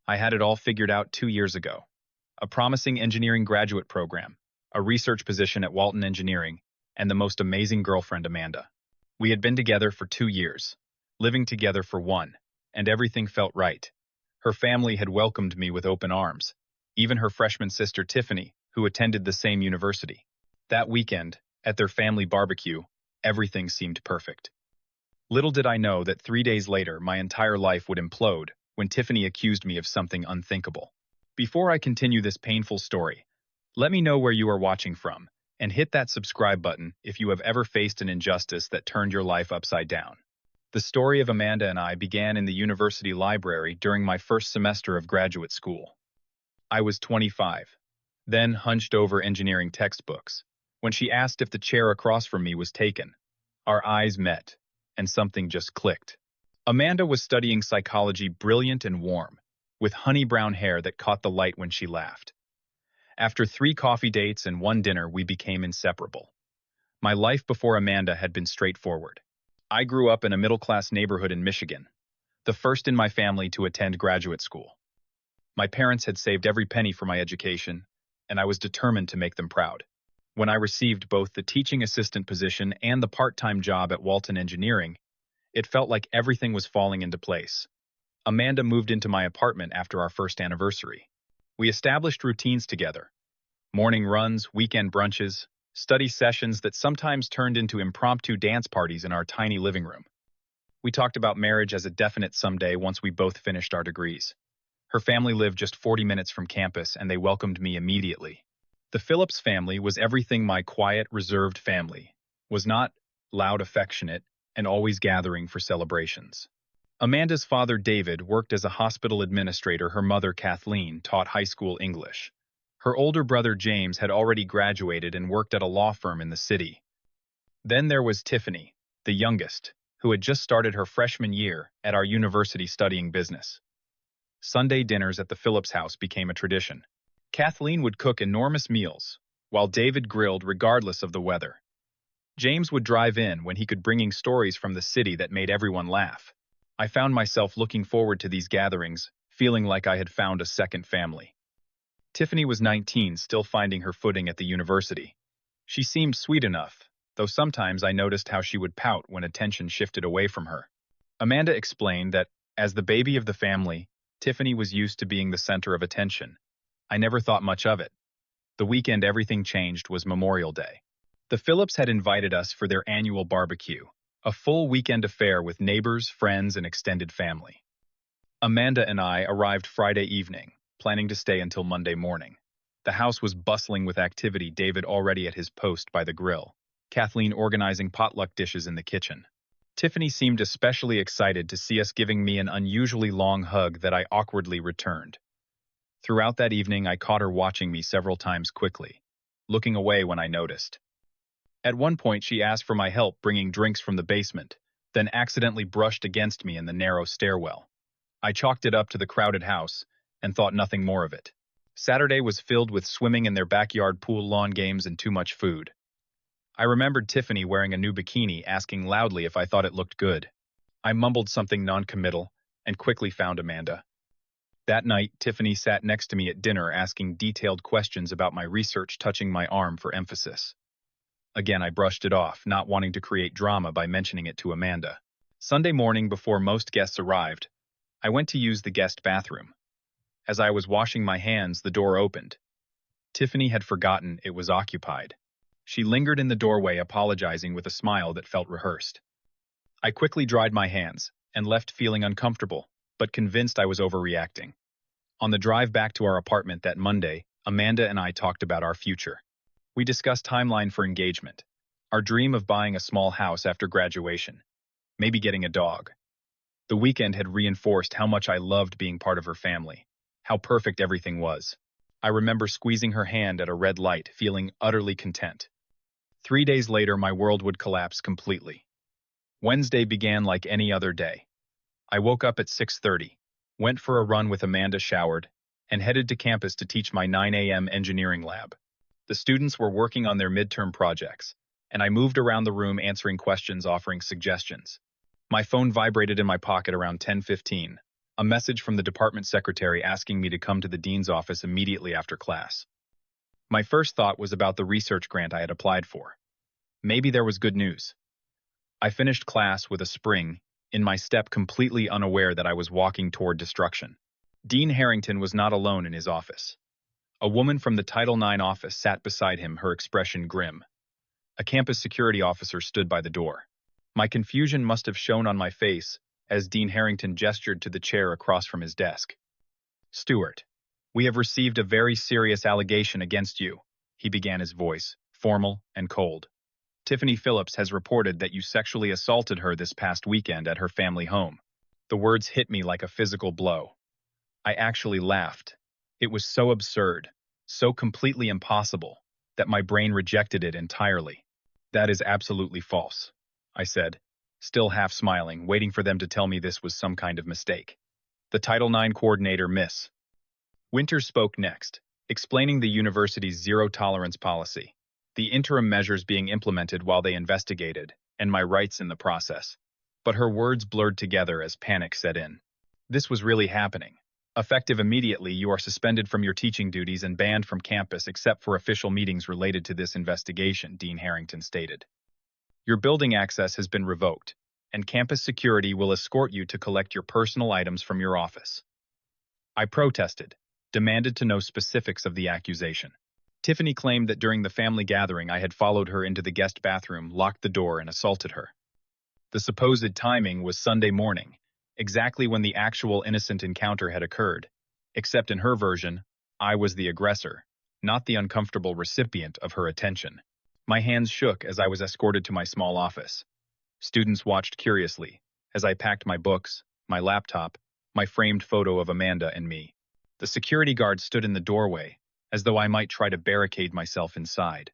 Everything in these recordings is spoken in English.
I had it all figured out 2 years ago. A promising engineering graduate program, a research position at Walton Engineering, and the most amazing girlfriend, Amanda. We had been together for 2 years, living together for one, and everything felt right. Her family had welcomed me with open arms, even her freshman sister Tiffany, who attended the same university. That weekend, at their family barbecue, everything seemed perfect. Little did I know that 3 days later my entire life would implode when Tiffany accused me of something unthinkable. Before I continue this painful story, let me know where you are watching from, and hit that subscribe button if you have ever faced an injustice that turned your life upside down. The story of Amanda and I began in the university library during my first semester of graduate school. I was 25, then hunched over engineering textbooks, when she asked if the chair across from me was taken. Our eyes met, and something just clicked. Amanda was studying psychology, brilliant and warm, with honey brown hair that caught the light when she laughed. After 3 coffee dates and 1 dinner, we became inseparable. My life before Amanda had been straightforward. I grew up in a middle-class neighborhood in Michigan, the first in my family to attend graduate school. My parents had saved every penny for my education, and I was determined to make them proud. When I received both the teaching assistant position and the part-time job at Walton Engineering, it felt like everything was falling into place. Amanda moved into my apartment after our first anniversary. We established routines together: morning runs, weekend brunches, study sessions that sometimes turned into impromptu dance parties in our tiny living room. We talked about marriage as a definite someday once we both finished our degrees. Her family lived just 40 minutes from campus, and they welcomed me immediately. The Phillips family was everything my quiet, reserved family was not: loud, affectionate, and always gathering for celebrations. Amanda's father, David, worked as a hospital administrator. Her mother, Kathleen, taught high school English. Her older brother, James, had already graduated and worked at a law firm in the city. Then there was Tiffany, the youngest, who had just started her freshman year at our university studying business. Sunday dinners at the Phillips house became a tradition. Kathleen would cook enormous meals, while David grilled regardless of the weather. James would drive in when he could, bringing stories from the city that made everyone laugh. I found myself looking forward to these gatherings, feeling like I had found a second family. Tiffany was 19, still finding her footing at the university. She seemed sweet enough, though sometimes I noticed how she would pout when attention shifted away from her. Amanda explained that, as the baby of the family, Tiffany was used to being the center of attention. I never thought much of it. The weekend everything changed was Memorial Day. The Phillips had invited us for their annual barbecue, a full weekend affair with neighbors, friends, and extended family. Amanda and I arrived Friday evening, planning to stay until Monday morning. The house was bustling with activity, David already at his post by the grill, Kathleen organizing potluck dishes in the kitchen. Tiffany seemed especially excited to see us, giving me an unusually long hug that I awkwardly returned. Throughout that evening, I caught her watching me several times quickly, looking away when I noticed. At one point, she asked for my help bringing drinks from the basement, then accidentally brushed against me in the narrow stairwell. I chalked it up to the crowded house and thought nothing more of it. Saturday was filled with swimming in their backyard pool, lawn games, and too much food. I remembered Tiffany wearing a new bikini, asking loudly if I thought it looked good. I mumbled something non-committal and quickly found Amanda. That night, Tiffany sat next to me at dinner, asking detailed questions about my research, touching my arm for emphasis. Again, I brushed it off, not wanting to create drama by mentioning it to Amanda. Sunday morning, before most guests arrived, I went to use the guest bathroom. As I was washing my hands, the door opened. Tiffany had forgotten it was occupied. She lingered in the doorway, apologizing with a smile that felt rehearsed. I quickly dried my hands and left, feeling uncomfortable, but convinced I was overreacting. On the drive back to our apartment that Monday, Amanda and I talked about our future. We discussed timeline for engagement, our dream of buying a small house after graduation, maybe getting a dog. The weekend had reinforced how much I loved being part of her family, how perfect everything was. I remember squeezing her hand at a red light, feeling utterly content. 3 days later, my world would collapse completely. Wednesday began like any other day. I woke up at 6:30, went for a run with Amanda, showered, and headed to campus to teach my 9 a.m. engineering lab. The students were working on their midterm projects, and I moved around the room answering questions, offering suggestions. My phone vibrated in my pocket around 10:15. A message from the department secretary asking me to come to the dean's office immediately after class. My first thought was about the research grant I had applied for. Maybe there was good news. I finished class with a spring in my step, completely unaware that I was walking toward destruction. Dean Harrington was not alone in his office. A woman from the Title IX office sat beside him, her expression grim. A campus security officer stood by the door. My confusion must have shown on my face as Dean Harrington gestured to the chair across from his desk. "Stewart, we have received a very serious allegation against you," he began, his voice formal and cold. "Tiffany Phillips has reported that you sexually assaulted her this past weekend at her family home." The words hit me like a physical blow. I actually laughed. It was so absurd, so completely impossible, that my brain rejected it entirely. "That is absolutely false," I said, still half smiling, waiting for them to tell me this was some kind of mistake. "The Title IX coordinator, Miss Winters, spoke next, explaining the university's zero-tolerance policy, the interim measures being implemented while they investigated, and my rights in the process. But her words blurred together as panic set in. "This was really happening. Effective immediately, you are suspended from your teaching duties and banned from campus except for official meetings related to this investigation," Dean Harrington stated. "Your building access has been revoked, and campus security will escort you to collect your personal items from your office." I protested, demanded to know specifics of the accusation. Tiffany claimed that during the family gathering I had followed her into the guest bathroom, locked the door, and assaulted her. The supposed timing was Sunday morning, exactly when the actual innocent encounter had occurred, except in her version, I was the aggressor, not the uncomfortable recipient of her attention. My hands shook as I was escorted to my small office. Students watched curiously as I packed my books, my laptop, my framed photo of Amanda and me. The security guard stood in the doorway, as though I might try to barricade myself inside.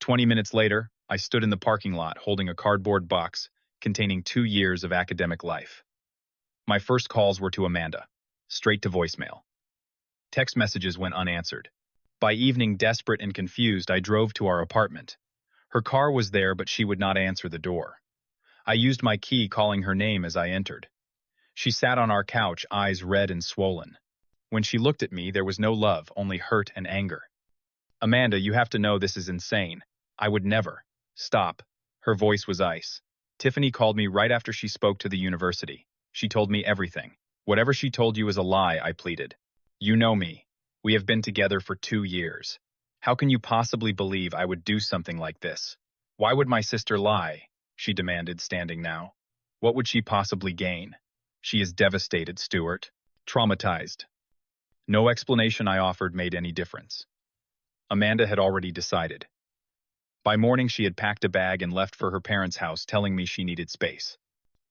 20 minutes later, I stood in the parking lot holding a cardboard box containing 2 years of academic life. My first calls were to Amanda, straight to voicemail. Text messages went unanswered. By evening, desperate and confused, I drove to our apartment. Her car was there, but she would not answer the door. I used my key, calling her name as I entered. She sat on our couch, eyes red and swollen. When she looked at me, there was no love, only hurt and anger. "Amanda, you have to know this is insane. I would never." "Stop." Her voice was ice. "Tiffany called me right after she spoke to the university. She told me everything. Whatever she told you is a lie," I pleaded. "You know me. We have been together for 2 years. How can you possibly believe I would do something like this? Why would my sister lie?" she demanded, standing now. "What would she possibly gain? She is devastated, Stewart. Traumatized." No explanation I offered made any difference. Amanda had already decided. By morning, she had packed a bag and left for her parents' house, telling me she needed space.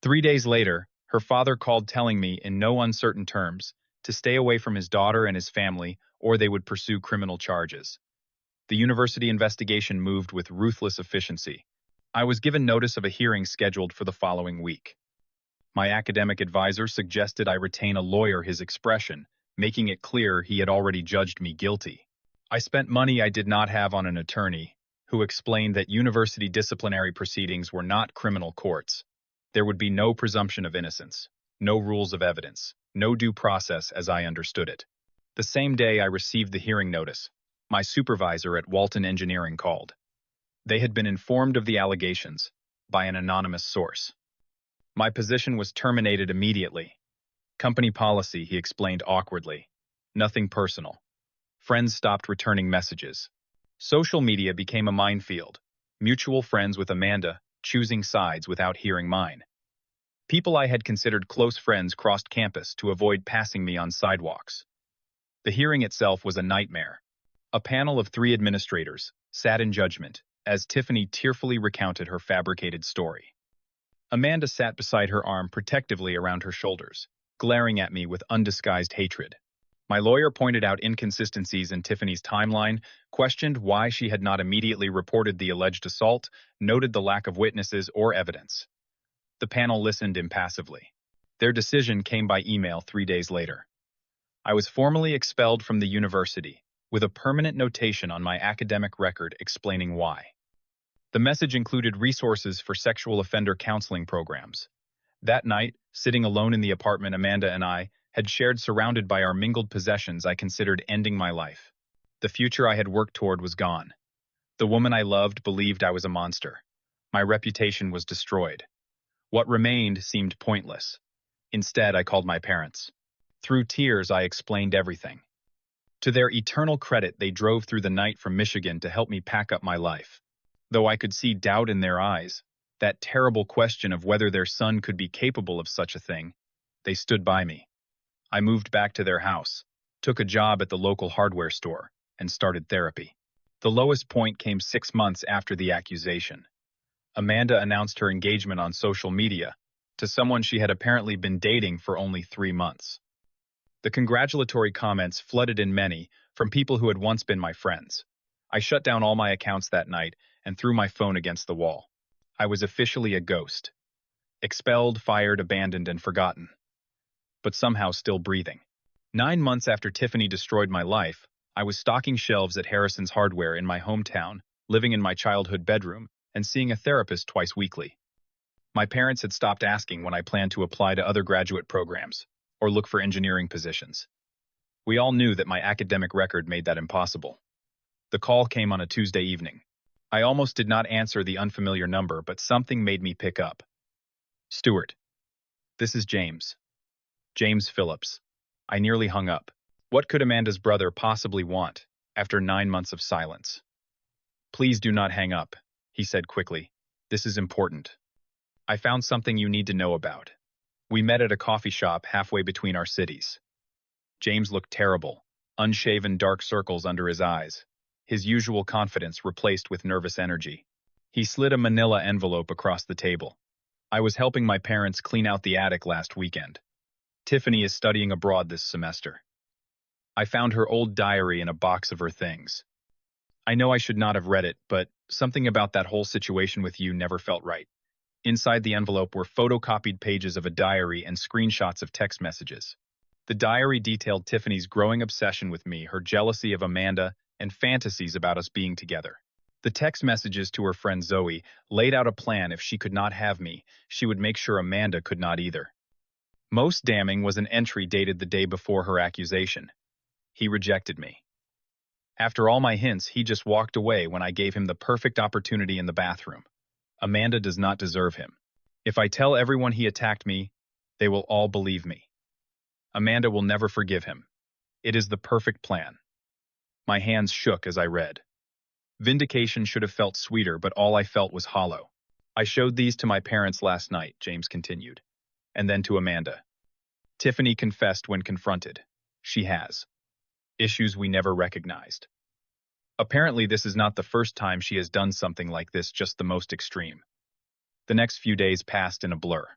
3 days later, her father called, telling me in no uncertain terms to stay away from his daughter and his family, or they would pursue criminal charges. The university investigation moved with ruthless efficiency. I was given notice of a hearing scheduled for the following week. My academic advisor suggested I retain a lawyer, his expression making it clear he had already judged me guilty. I spent money I did not have on an attorney, who explained that university disciplinary proceedings were not criminal courts. There would be no presumption of innocence, no rules of evidence, no due process as I understood it. The same day I received the hearing notice, my supervisor at Walton Engineering called. They had been informed of the allegations by an anonymous source. My position was terminated immediately. "Company policy," he explained awkwardly. "Nothing personal." Friends stopped returning messages. Social media became a minefield. Mutual friends with Amanda, choosing sides without hearing mine. People I had considered close friends crossed campus to avoid passing me on sidewalks. The hearing itself was a nightmare. A panel of 3 administrators sat in judgment as Tiffany tearfully recounted her fabricated story. Amanda sat beside her, arm protectively around her shoulders, glaring at me with undisguised hatred. My lawyer pointed out inconsistencies in Tiffany's timeline, questioned why she had not immediately reported the alleged assault, noted the lack of witnesses or evidence. The panel listened impassively. Their decision came by email 3 days later. I was formally expelled from the university, with a permanent notation on my academic record explaining why. The message included resources for sexual offender counseling programs, That night, sitting alone in the apartment Amanda and I had shared surrounded by our mingled possessions, I considered ending my life. The future I had worked toward was gone. The woman I loved believed I was a monster. My reputation was destroyed. What remained seemed pointless. Instead, I called my parents. Through tears, I explained everything. To their eternal credit, they drove through the night from Michigan to help me pack up my life. Though I could see doubt in their eyes, that terrible question of whether their son could be capable of such a thing, they stood by me. I moved back to their house, took a job at the local hardware store, and started therapy. The lowest point came 6 months after the accusation. Amanda announced her engagement on social media to someone she had apparently been dating for only 3 months. The congratulatory comments flooded in many from people who had once been my friends. I shut down all my accounts that night and threw my phone against the wall. I was officially a ghost. Expelled, fired, abandoned, and forgotten. But somehow still breathing. 9 months after Tiffany destroyed my life, I was stocking shelves at Harrison's Hardware in my hometown, living in my childhood bedroom, and seeing a therapist twice weekly. My parents had stopped asking when I planned to apply to other graduate programs or look for engineering positions. We all knew that my academic record made that impossible. The call came on a Tuesday evening. I almost did not answer the unfamiliar number, but something made me pick up. Stuart. This is James. James Phillips. I nearly hung up. What could Amanda's brother possibly want after 9 months of silence? Please do not hang up, he said quickly. This is important. I found something you need to know about. We met at a coffee shop halfway between our cities. James looked terrible, unshaven dark circles under his eyes, his usual confidence replaced with nervous energy. He slid a manila envelope across the table. I was helping my parents clean out the attic last weekend. Tiffany is studying abroad this semester. I found her old diary in a box of her things. I know I should not have read it, but something about that whole situation with you never felt right. Inside the envelope were photocopied pages of a diary and screenshots of text messages. The diary detailed Tiffany's growing obsession with me, her jealousy of Amanda, and fantasies about us being together. The text messages to her friend Zoe laid out a plan. If she could not have me, she would make sure Amanda could not either. Most damning was an entry dated the day before her accusation. He rejected me. After all my hints, he just walked away when I gave him the perfect opportunity in the bathroom. Amanda does not deserve him. If I tell everyone he attacked me, they will all believe me. Amanda will never forgive him. It is the perfect plan. My hands shook as I read. Vindication should have felt sweeter, but all I felt was hollow. I showed these to my parents last night, James continued, and then to Amanda. Tiffany confessed when confronted. She has issues we never recognized. Apparently, this is not the first time she has done something like this, just the most extreme. The next few days passed in a blur.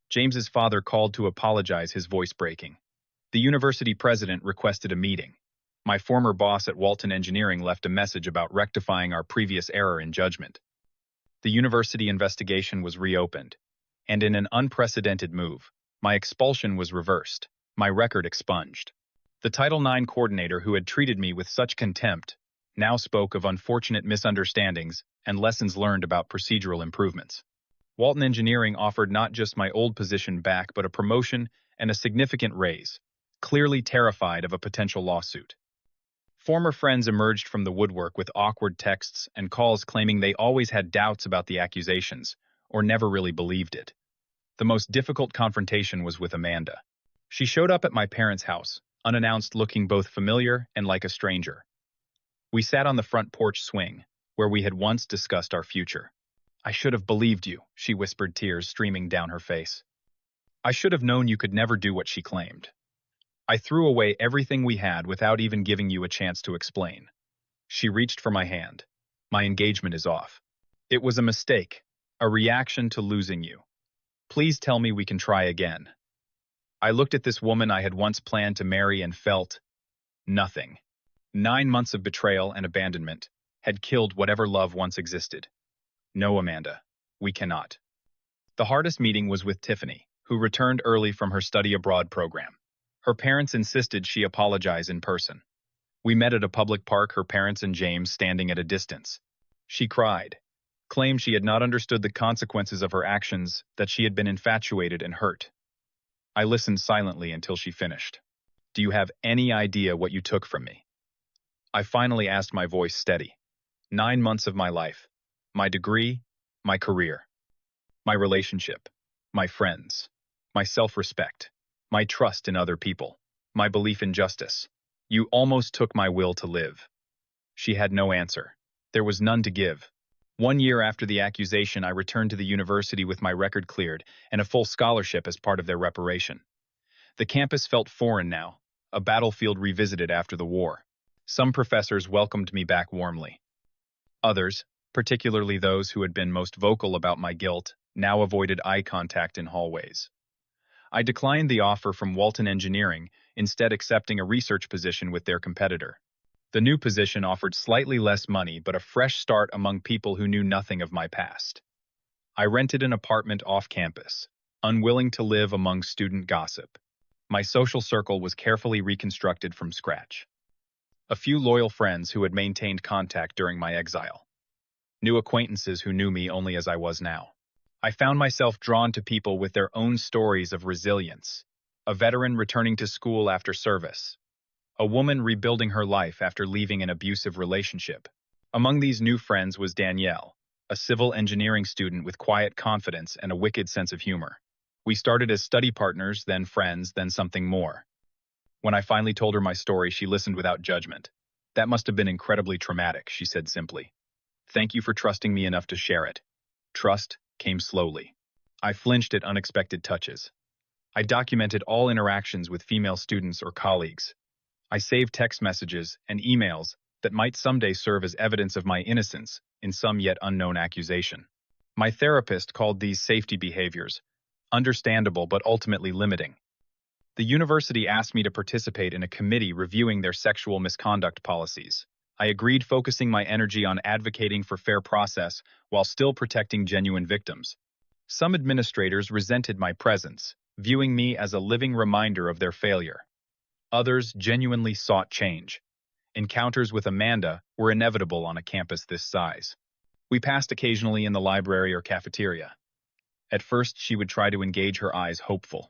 James's father called to apologize, his voice breaking. The university president requested a meeting. My former boss at Walton Engineering left a message about rectifying our previous error in judgment. The university investigation was reopened, and in an unprecedented move, my expulsion was reversed, my record expunged. The Title IX coordinator who had treated me with such contempt now spoke of unfortunate misunderstandings and lessons learned about procedural improvements. Walton Engineering offered not just my old position back, but a promotion and a significant raise, clearly terrified of a potential lawsuit. Former friends emerged from the woodwork with awkward texts and calls claiming they always had doubts about the accusations, or never really believed it. The most difficult confrontation was with Amanda. She showed up at my parents' house, unannounced, looking both familiar and like a stranger. We sat on the front porch swing, where we had once discussed our future. I should have believed you, she whispered, tears streaming down her face. I should have known you could never do what she claimed. I threw away everything we had without even giving you a chance to explain. She reached for my hand. My engagement is off. It was a mistake, a reaction to losing you. Please tell me we can try again. I looked at this woman I had once planned to marry and felt nothing. 9 months of betrayal and abandonment had killed whatever love once existed. No, Amanda, we cannot. The hardest meeting was with Tiffany, who returned early from her study abroad program. Her parents insisted she apologize in person. We met at a public park, her parents and James standing at a distance. She cried, claimed she had not understood the consequences of her actions, that she had been infatuated and hurt. I listened silently until she finished. Do you have any idea what you took from me? I finally asked, my voice steady. 9 months of my life. My degree, my career, my relationship, my friends, my self-respect, my trust in other people, my belief in justice. You almost took my will to live. She had no answer. There was none to give. 1 year after the accusation, I returned to the university with my record cleared and a full scholarship as part of their reparation. The campus felt foreign now, a battlefield revisited after the war. Some professors welcomed me back warmly. Others, particularly those who had been most vocal about my guilt, now avoided eye contact in hallways. I declined the offer from Walton Engineering, instead accepting a research position with their competitor. The new position offered slightly less money but a fresh start among people who knew nothing of my past. I rented an apartment off campus, unwilling to live among student gossip. My social circle was carefully reconstructed from scratch. A few loyal friends who had maintained contact during my exile. New acquaintances who knew me only as I was now. I found myself drawn to people with their own stories of resilience. A veteran returning to school after service. A woman rebuilding her life after leaving an abusive relationship. Among these new friends was Danielle, a civil engineering student with quiet confidence and a wicked sense of humor. We started as study partners, then friends, then something more. When I finally told her my story, she listened without judgment. That must have been incredibly traumatic, she said simply. Thank you for trusting me enough to share it. Trust came slowly. I flinched at unexpected touches. I documented all interactions with female students or colleagues. I saved text messages and emails that might someday serve as evidence of my innocence in some yet unknown accusation. My therapist called these safety behaviors, understandable but ultimately limiting. The university asked me to participate in a committee reviewing their sexual misconduct policies. I agreed, focusing my energy on advocating for fair process while still protecting genuine victims. Some administrators resented my presence, viewing me as a living reminder of their failure. Others genuinely sought change. Encounters with Amanda were inevitable on a campus this size. We passed occasionally in the library or cafeteria. At first, she would try to engage, her eyes hopeful.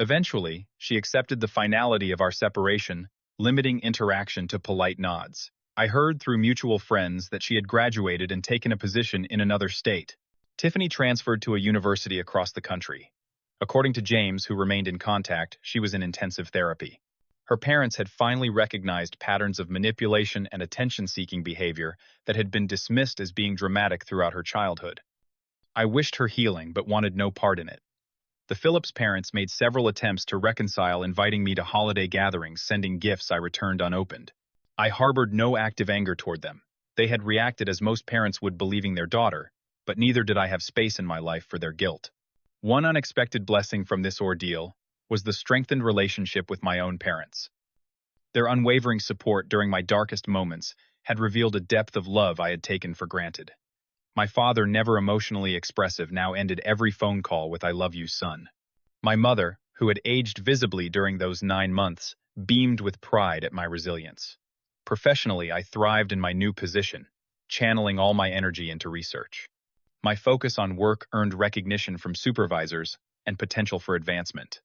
Eventually, she accepted the finality of our separation, limiting interaction to polite nods. I heard through mutual friends that she had graduated and taken a position in another state. Tiffany transferred to a university across the country. According to James, who remained in contact, she was in intensive therapy. Her parents had finally recognized patterns of manipulation and attention-seeking behavior that had been dismissed as being dramatic throughout her childhood. I wished her healing but wanted no part in it. The Phillips parents made several attempts to reconcile, inviting me to holiday gatherings, sending gifts I returned unopened. I harbored no active anger toward them. They had reacted as most parents would, believing their daughter, but neither did I have space in my life for their guilt. One unexpected blessing from this ordeal was the strengthened relationship with my own parents. Their unwavering support during my darkest moments had revealed a depth of love I had taken for granted. My father, never emotionally expressive, now ended every phone call with "I love you, son." My mother, who had aged visibly during those 9 months, beamed with pride at my resilience. Professionally, I thrived in my new position, channeling all my energy into research. My focus on work earned recognition from supervisors and potential for advancement.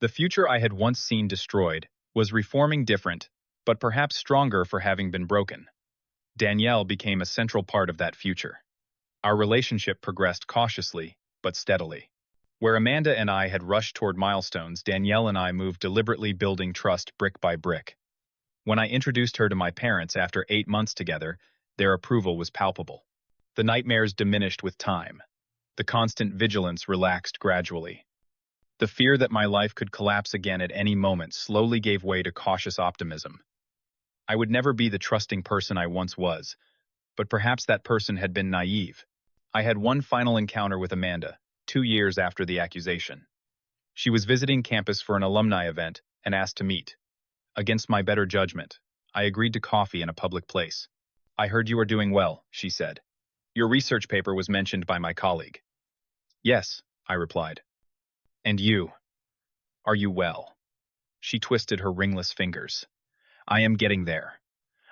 The future I had once seen destroyed was reforming, different, but perhaps stronger for having been broken. Danielle became a central part of that future. Our relationship progressed cautiously, but steadily. Where Amanda and I had rushed toward milestones, Danielle and I moved deliberately, building trust brick by brick. When I introduced her to my parents after 8 months together, their approval was palpable. The nightmares diminished with time. The constant vigilance relaxed gradually. The fear that my life could collapse again at any moment slowly gave way to cautious optimism. I would never be the trusting person I once was, but perhaps that person had been naive. I had one final encounter with Amanda, 2 years after the accusation. She was visiting campus for an alumni event and asked to meet. Against my better judgment, I agreed to coffee in a public place. "I heard you are doing well," she said. "Your research paper was mentioned by my colleague." "Yes," I replied. "And you? Are you well?" She twisted her ringless fingers. "I am getting there.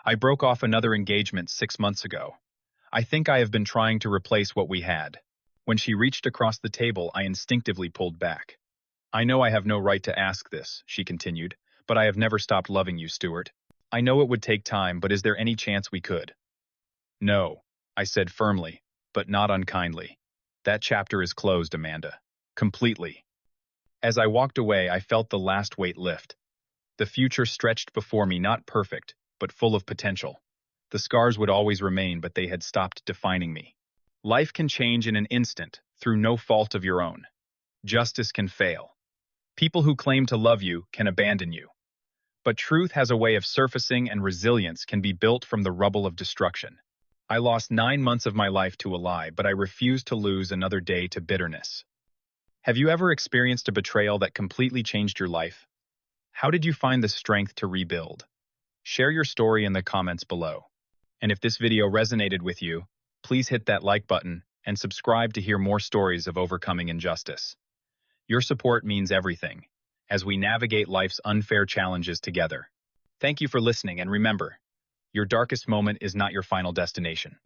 I broke off another engagement 6 months ago. I think I have been trying to replace what we had. When she reached across the table, I instinctively pulled back. I know I have no right to ask this, she continued, but I have never stopped loving you, Stuart. I know it would take time, but is there any chance we could? No, I said firmly, but not unkindly. That chapter is closed, Amanda. Completely. As I walked away, I felt the last weight lift. The future stretched before me, not perfect, but full of potential. The scars would always remain, but they had stopped defining me. Life can change in an instant, through no fault of your own. Justice can fail. People who claim to love you can abandon you. But truth has a way of surfacing, and resilience can be built from the rubble of destruction. I lost 9 months of my life to a lie, but I refused to lose another day to bitterness. Have you ever experienced a betrayal that completely changed your life? How did you find the strength to rebuild? Share your story in the comments below. And if this video resonated with you, please hit that like button and subscribe to hear more stories of overcoming injustice. Your support means everything as we navigate life's unfair challenges together. Thank you for listening, and remember, your darkest moment is not your final destination.